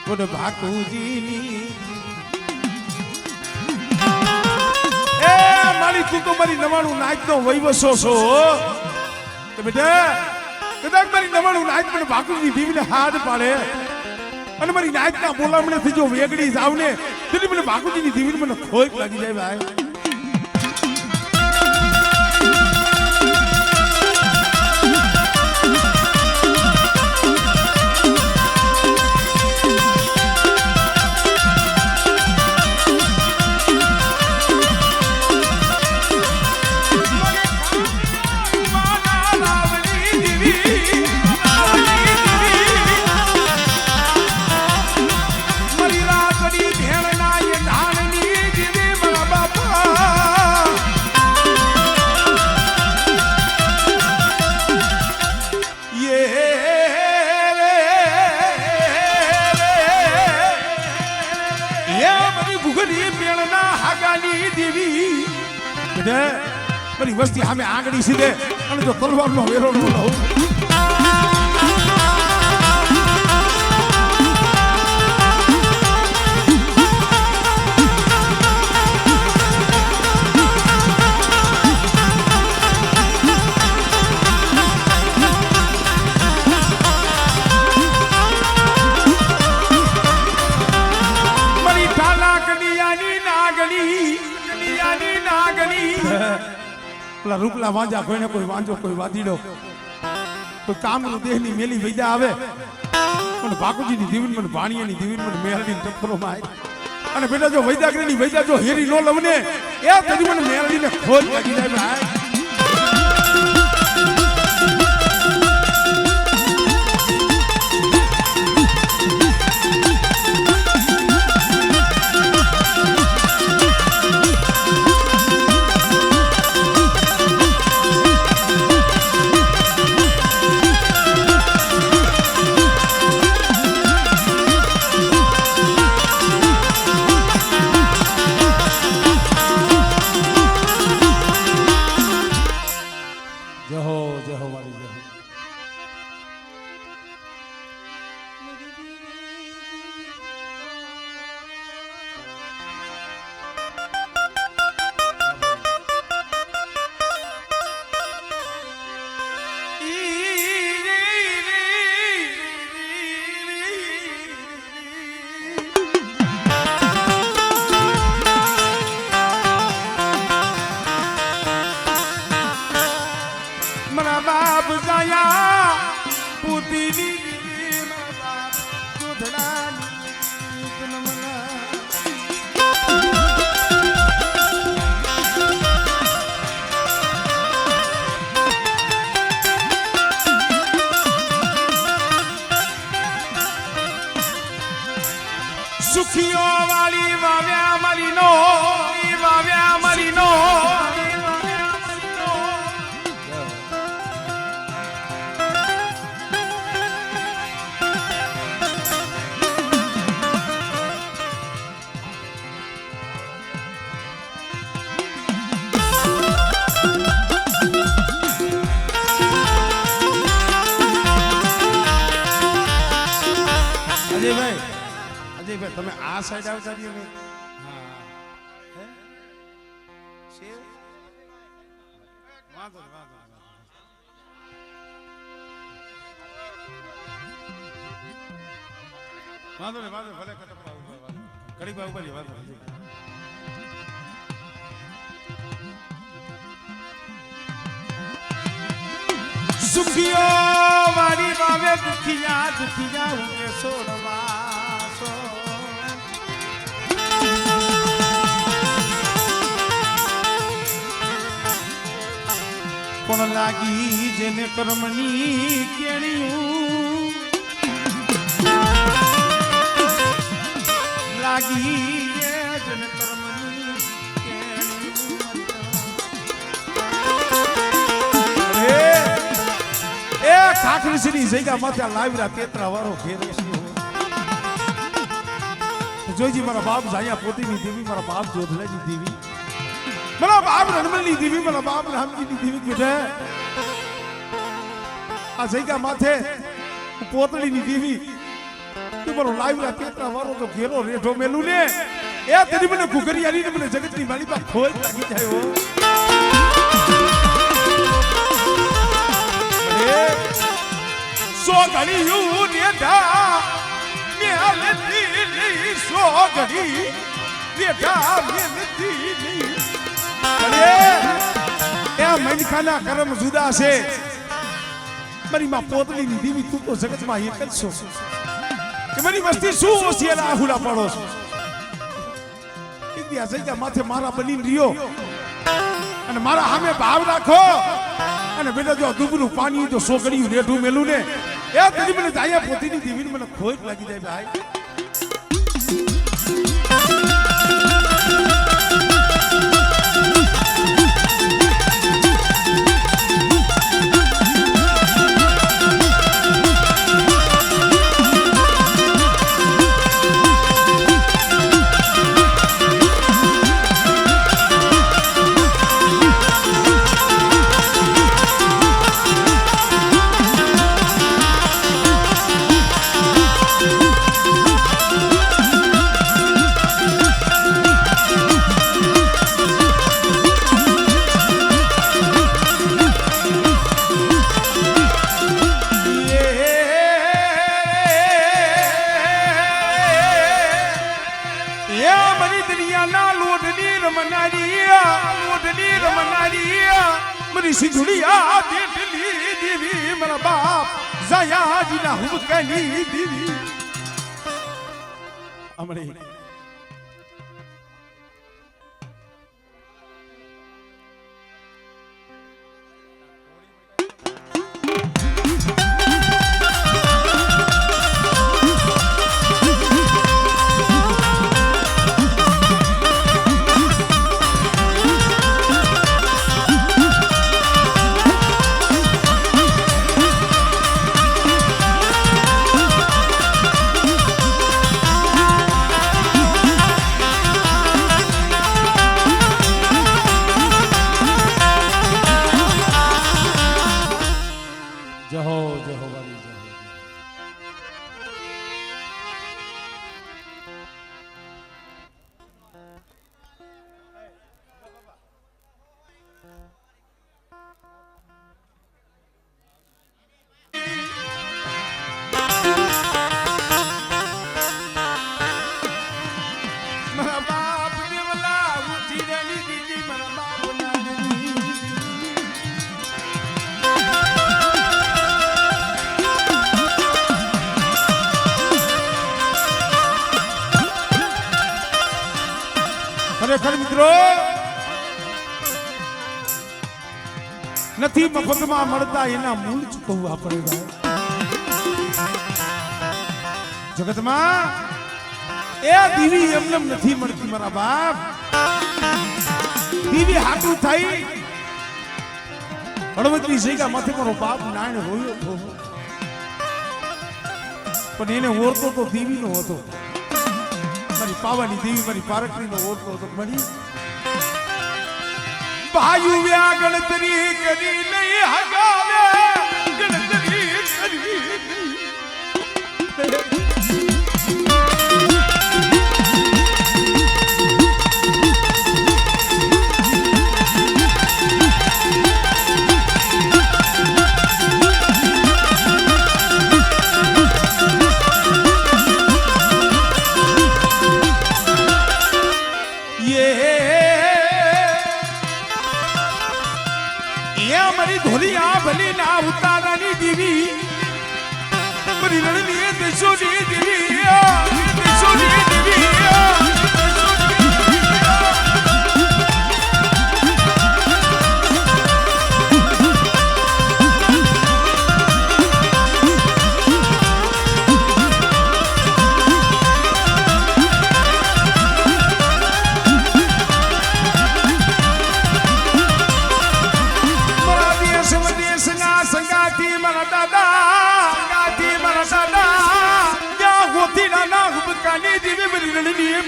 બોલો ભાકુજીની એ મારી તું તો મારી નવાણું નાચનો વૈવસો છો કે બેટા કદાચ મારી નવાણું નાચ મને ભાકુજી દીવીને હાથ પાડે અને મારી નાચના બોલામણેથી જો વેગડી જાવ ને તેથી મને ભાકુજીની દીવીને મને ખોટ લાગી જાય ભાઈ. મારી વસ્તી સામે આંગળી સીધે અને જો તલવારનો વેરો ન લઉં મારી ઠાલા કડિયાની નાગણી પેલા રૂપલા વાંજા કોઈને કોઈ વાંજો કોઈ વાદીડો કોઈ કામનું દેહની મેલી વૈદા આવે અને ભાકુજીની દીવીન મને ભાણિયાની દીવીન મને મેરડીને ટપરો માં અને બેટા જો વૈદાગ્રીની વૈદા જો હેરી નો લવને એ તજી મને મેરડીને ખોજ લાગી જાય ભાઈ. સુખીઓ વાળી વાવ્યા મારી નો અજયભાઈ તમે આ સાઈડ આવતા રહ્યો ને વાંધો ને ભલે કડી બાબુ કરી વાંધો સુખીઓ વાળી વાવે દુખિયા ઉગે સોડવા કોણ લાગી જેને કર્મની કેણિયું લાગી જેને કર્મની કેણિયું એ ખાખરી શ્રી જગ્યા માથે લાવ્યા તેતરા વારો ઘેરે જોઈજી મારા બાપ જાયા પોતીની દેવી મારા બાપ જોધલાની દેવી મારા બાપ રણમલની દેવી મારા બાપ રામજીની દેવી બેઠે આ જગ્યા માથે પોતળીની દેવી તું મારો લાવ્યા તેતરા વારો તો ઘેરો રેઠો મેલું ને એ તેની મને કુકરિયાની ને મને જગતની મારી પાસે ખોજ લાગી જાય હો સો ઘડી યુ નેઠા મેલતી સો ઘડી નેઠા મેલતી અરે એ મનખાના કર્મ જુદા છે મારી માં પોતળીની દેવી તું તો જગતમાં એક જ છો કે મારી વસ્તી શું ઓસિયાલા આહુલા પડો છો એક દિવસ જગ્યા માથે મારા બનીને રહ્યો અને મારા સામે ભાવ રાખો અને બેટા જો દુબરું પાણી તો સોકડ્યું રેઠું મેલું ને એ તેની મને જાયા પોતીની દેવીને મને ખોટ લાગી જાય ભાઈ સિંધુડિયા બેટલી દેવી મારા બાપ જયાજીના હુકની દેવી અમરે ખરેખર મિત્રો નથી મફતમાં મળતા એના મૂળ ચૂકવવા પડે જગતમાં એ દીવી એમને નથી મળતી મારા બાપ દીવી હાટું થઈ હળવદની જગ્યા માથે મારો બાપ નાણ રોયો હતો પણ એને ઓરતો તો દીવી નો હતો મારી પાવાની દેવી મારી પારકરી નો ઓરતો હતો મળી ભાયુ વ્યા ગણતરી કરી નહીં હગાવે ગણતરી કરી ભલી ના ઉતારાની દેવી મારી રણની દેશોની દેવી દેશોની દેવી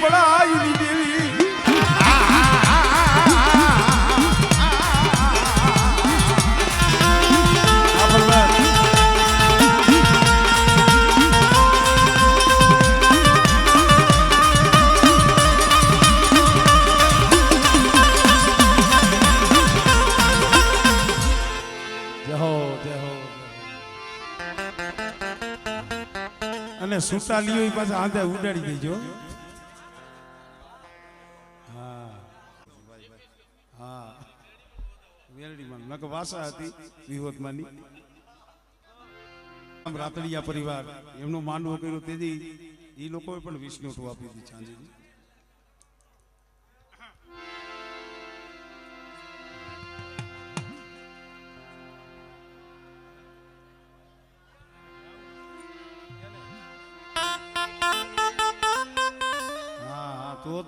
બળાયુની દેવી અને સૂટા લીઓ એ પાછા આંધે ઉડાડી દેજો. હા હા વેરડીમાં નક વાસા હતી વિહોતમાંની. આમ રાતડિયા પરિવાર એમનો માનવો કર્યો તેથી એ લોકોએ પણ 20 નોટો આપી હતી ચાંદીની.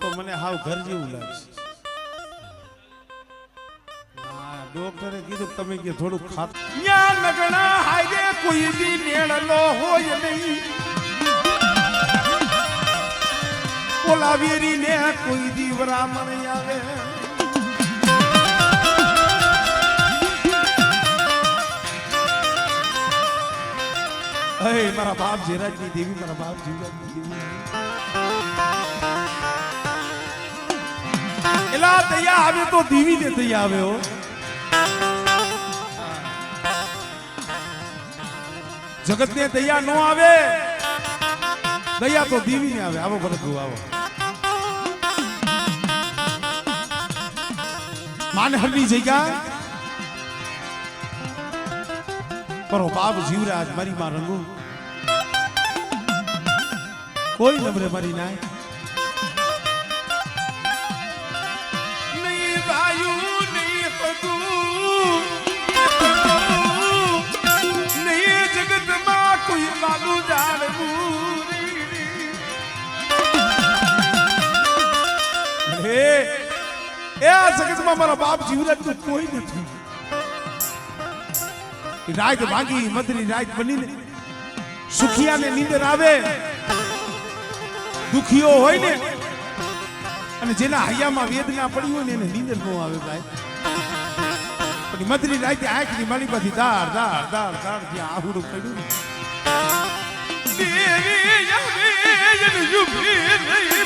તો મને હાવ ઘર જેવું લાગશે. ડોક્ટરે કીધું તમે કે થોડું ખાત ન્યા લગણા હાયે કોઈ દી નેળલો હોય નહીં. બોલાવીરી ને કોઈ દી વરામણ આવે. હે મારા બાપ જીરાજની દેવી, મારા બાપ જીરાજની દેવી. એલા દયા આવે તો દીવી ને દયા આવે. હો જગત ને દયા નો આવે, દયા તો દીવી ને આવે. આવો ભરતભાઈ આવો. માનહરની જગ્યા મારો બાપ જીવરાજ, મારી માં રંગુ કોઈ નબરે મારી નાય. જગતમાં મારા બાપ જીવરાજ નું કોઈ નથી. રાત ભાગી મધરી રાત બનીને સુખિયાને નીંદર આવે, દુખીઓ હોય ને અને જેના હૈયામાં વેદના પડી હોય ને એને નીંદર ન આવે ભાઈ. પણ મધરી રાતે આંખની મારી પાછી દાર દાર દાર દાર જ્યાં આહુડું પડ્યું ને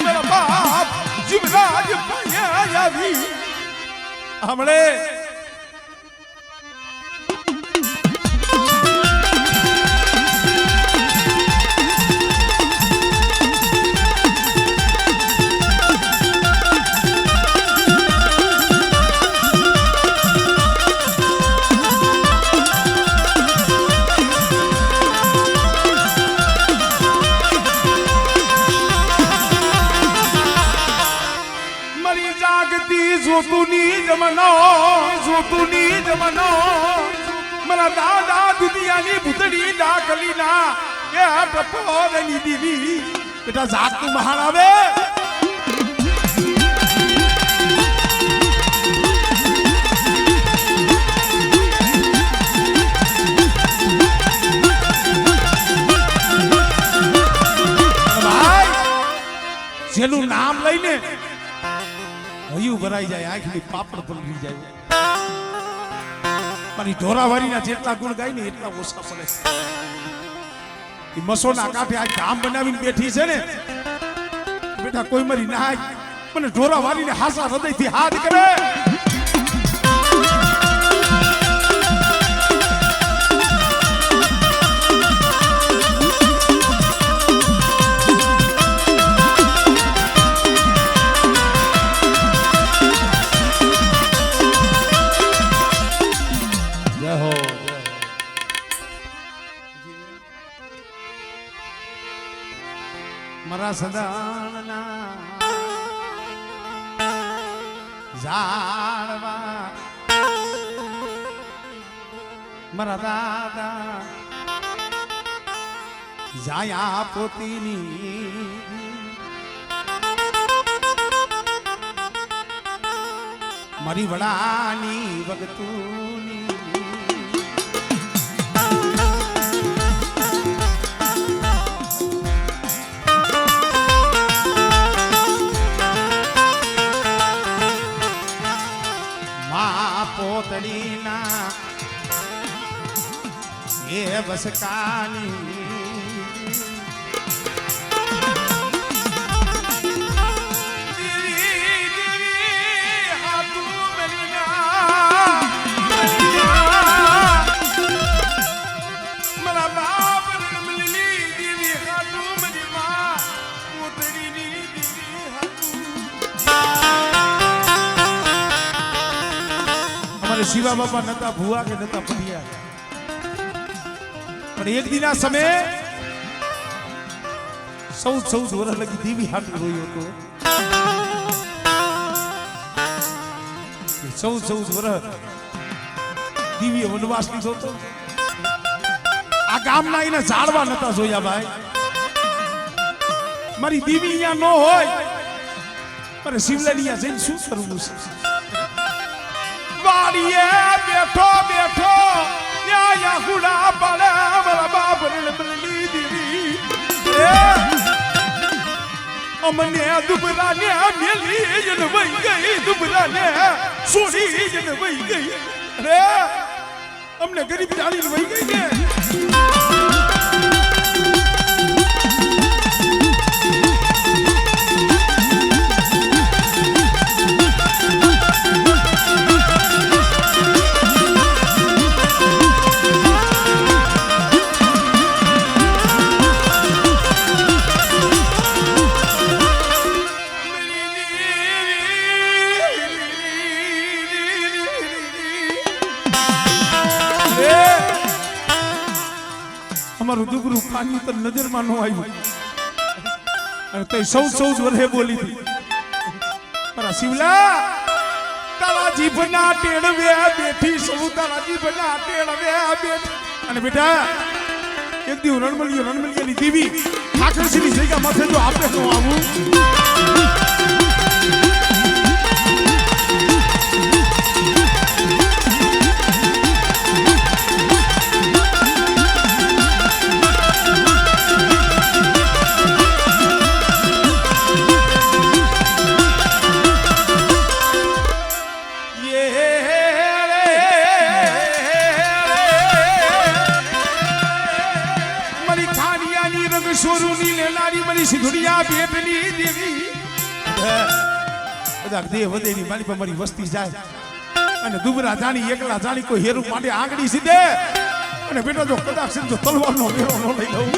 મારા બાપ જીવરાજ આવી હમણે જમનો મારા દાદા દુનિયાની ભૂતડી ડાકલી ના એ ટપોરની દીવી બેટા જાગતું મહાન આવે. જેનું નામ લઈને હયું ભરાઈ જાય, આંખની પાપડ પલળી જાય. મારી ઢોરાવારીના જેટલા ગુણ ગાય ને એટલા ઓછા પડે. એ મસોના કાંઠે આ ગામ બનાવીને બેઠી છે ને બેટા, કોઈ મારી નાય મને ઢોરાવારીને હાસા હૃદયથી હાથ કરે. મારા સદાના જાળવા મારા દાદા જાયા પોતીની મારી વડાની વગતુની પોતડીના એ બસકાની મારા બાપ મિલી દીવી હાટુ શિવા બાપા નતા ભુવા કે નતા પઢિયા, પણ એક દિના સમયે 14 વર્ષ લગી દેવી હાટું રોયો હતો. 14 વર્ષ દિવ્ય વનવાસ લીધો હતો. આ ગામના એને ઝાડવા નતા જોયા ભાઈ. મારી દીવી અહીંયા ન હોય પણ શિવલાની અહીંયા જઈને શું કરવું છે? વાડીએ બેઠો બેઠો યા ગુડા પડે મારા બાપ બનલી દીવી અમને દુબરાને મેલી જન વઈ ગઈ, દુબરાને છોડી જન વઈ ગઈ. અરે અમને ગરીબ જાણીને વઈ ગઈ ને. અમારું દુબરું પાણી તો નજરમાં ન આવ્યું અને તે 14 વર્ષે બોલી હતી. મારા શિવલા તારા જીભના ટેડવે બેઠી, સૌ તારા જીભના ટેડવે બેઠી. અને બેટા એક દી રણમલિયાની દીવી ઠાકરસિંહની જગ્યા માથે જો આપણે ન આવું. સિંધુડિયા બેટની દેવી બધા દેહ વધેની મારી પર મારી વસ્તી જાય અને દુબરા જાણી એકલા જાણી કોઈ હેરું માટે આંગળી સીધે અને બેટા જો કદાચ જો તલવારનો મેળો ન લઈ લઉં.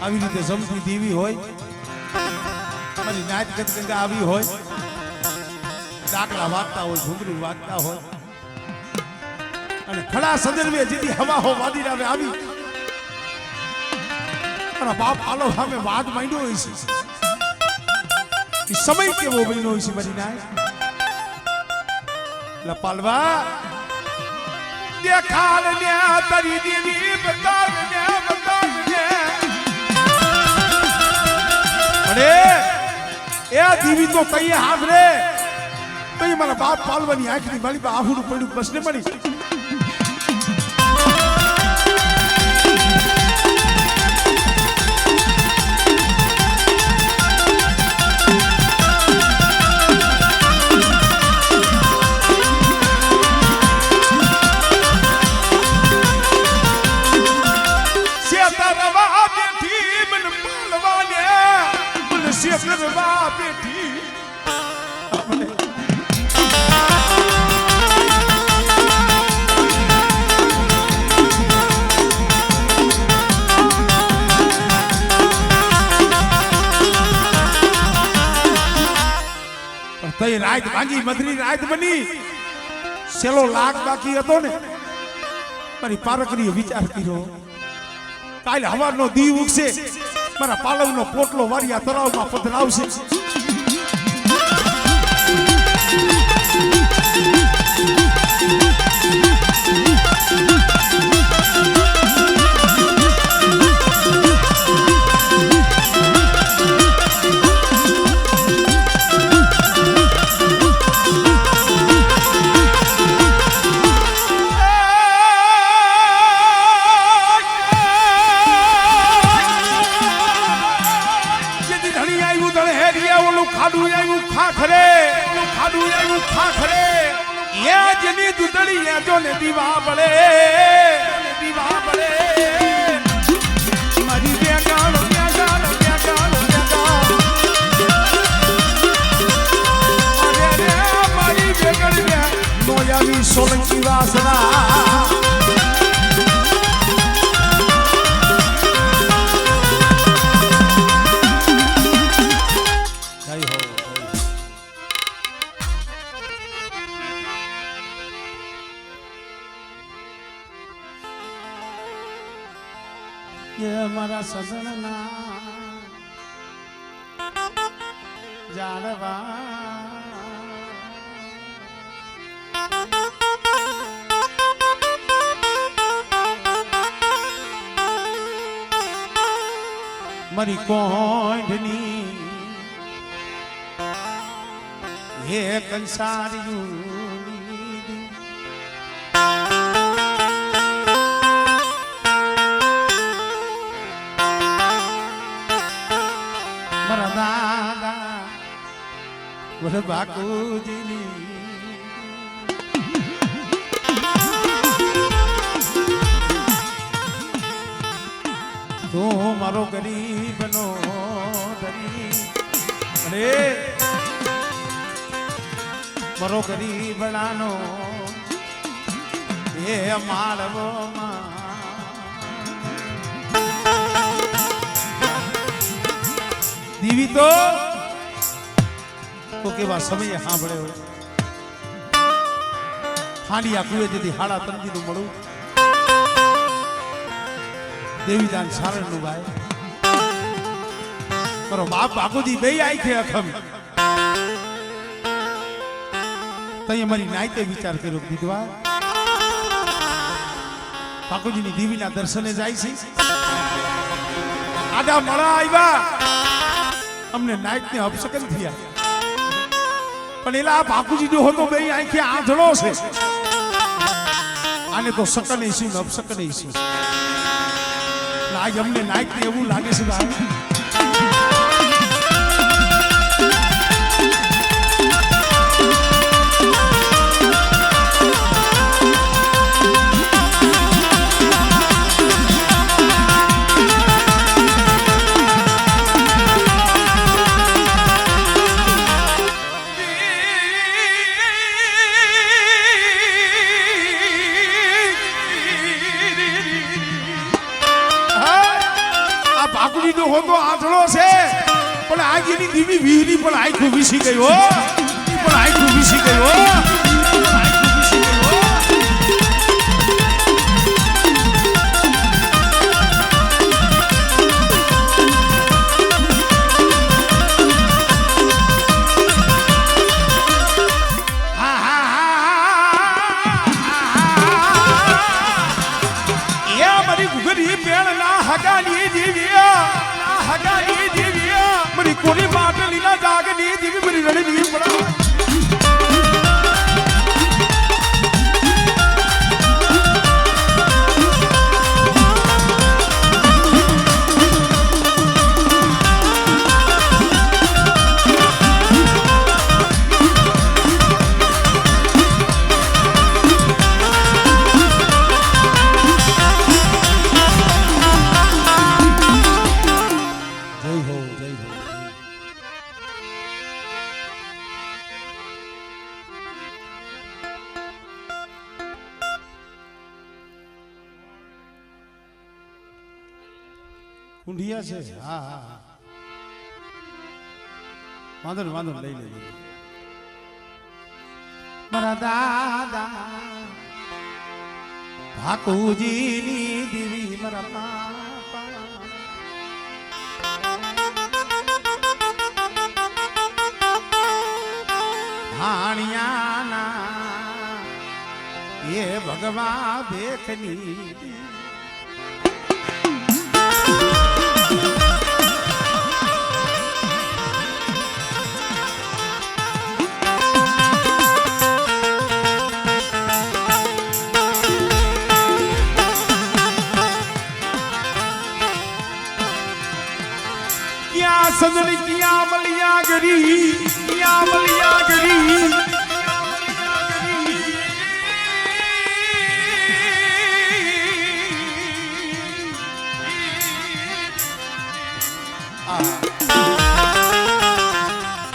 આવી રીતે જમતી દેવી હોય, મારી નાચ ગંગા આવી હોય, ડાકડા વાગતા હોય, ઘૂંઘરું વાગતા હોય અને ખડા સંદર્ભે જેથી હવા હો વાદી આવે આવી મારા બાપ આલો સામે વાદ માંડ્યો હોય છે. સમય કેવો બન્યો હોય છે મારી નાચ. લપાલવા દેખાડ ને તારી દેવી બતાવ ને બતાવ ને. અરે એ દીવી તો કઈ હાથરે તો મારા બાપ પાલવાની આંખની મારી પર આહુડું પડ્યું બસ ને મળી. રાત ભાંગી મધરી રાત બની સેલો લાગ બાકી હતો ને મારી પારકરીએ વિચાર કર્યો કાલે હવારનો દી ઉગશે મારા પાલવનો પોટલો વારિયા તળાવમાં પધરાવશે. દીવા બળે દીવા બળે સોલંકી વાસના મારા સજણના જાણવા મારી કોંઢની હે કંસારિયું બોલે બાકુજીની તું મારો ગરીબનો ધરી અરે મારો ગરીબડાનો એ માળવો દીવી તો કેવા સમયે સાંભળ્યો હાડિયા કુએ જેથી હાડા તંજીનું મળું દેવીદાન સારણ નું ભાઈ કરો બાપ બાપુજી બે આંખે અખમ તઈ અમારી નાઈતે વિચાર કર્યો વિધવા બાપુજીની દેવીના દર્શને જાય છે આડા મળા આવ્યા અમને નાઈટ ને અપશકન થયા પણ એલા બાપુજી જો હતો બે આંખે આંધળો છે આને તો શકન ઈસુ ન અપશકન ઈસુ આજ અમને નાઈટ ને એવું લાગે છે ભાઈ હોતો આંધળો છે પણ આજ એની દીવી વીરી પણ આંખું વીસી ગયો પણ આંખું વીસી ગયો કોની બાટલી ના જાગની દીવી બરી રણી પડા કુંડિયા છે હા હા વાંધો વાંધો લઈ લે મારા દાદા ભાકુજીની દીવી મારા પાપા ભાણિયાના એ ભગવા ભેખની सजनी किया मलिया गरी किया मलिया गरी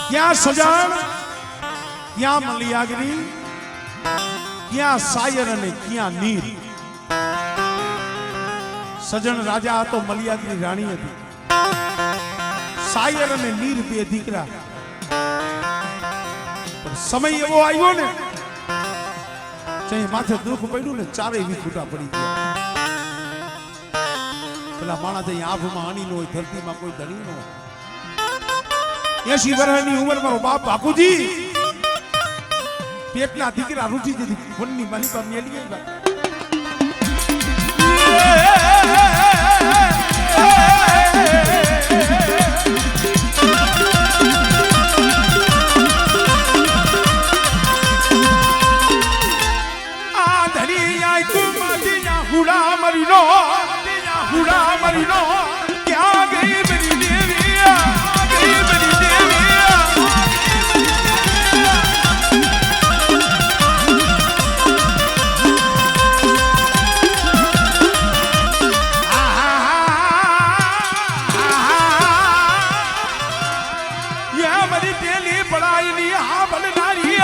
क्या सजान क्या मलिया गरी ક્યાં સાયર અને ક્યાં નીર. સજણ રાજા હતો, મલિયાદની રાણી હતી. સાયર અને નીર બે દીકરા. પણ સમય એવો આવ્યો ને જે માથે દુઃખ પડ્યું ને ચારેય વિખૂટા પડી ગયા. પેલા માણસ અહીં આભમાં આણી નો હોય, ધરતીમાં કોઈ ધણી નો હોય. 80 વર્ષની ઉંમર મારો બાપ બાપુજી પેટના દીકરા રૂઠી જતી વનની માલિકા મેલી આવ્યા. હુડા મરીનો ક્યાં ગઈ મેરી દેવી, ગઈ મેરી દેવી. યા મરી તેલી પડાઈની આ બનનારી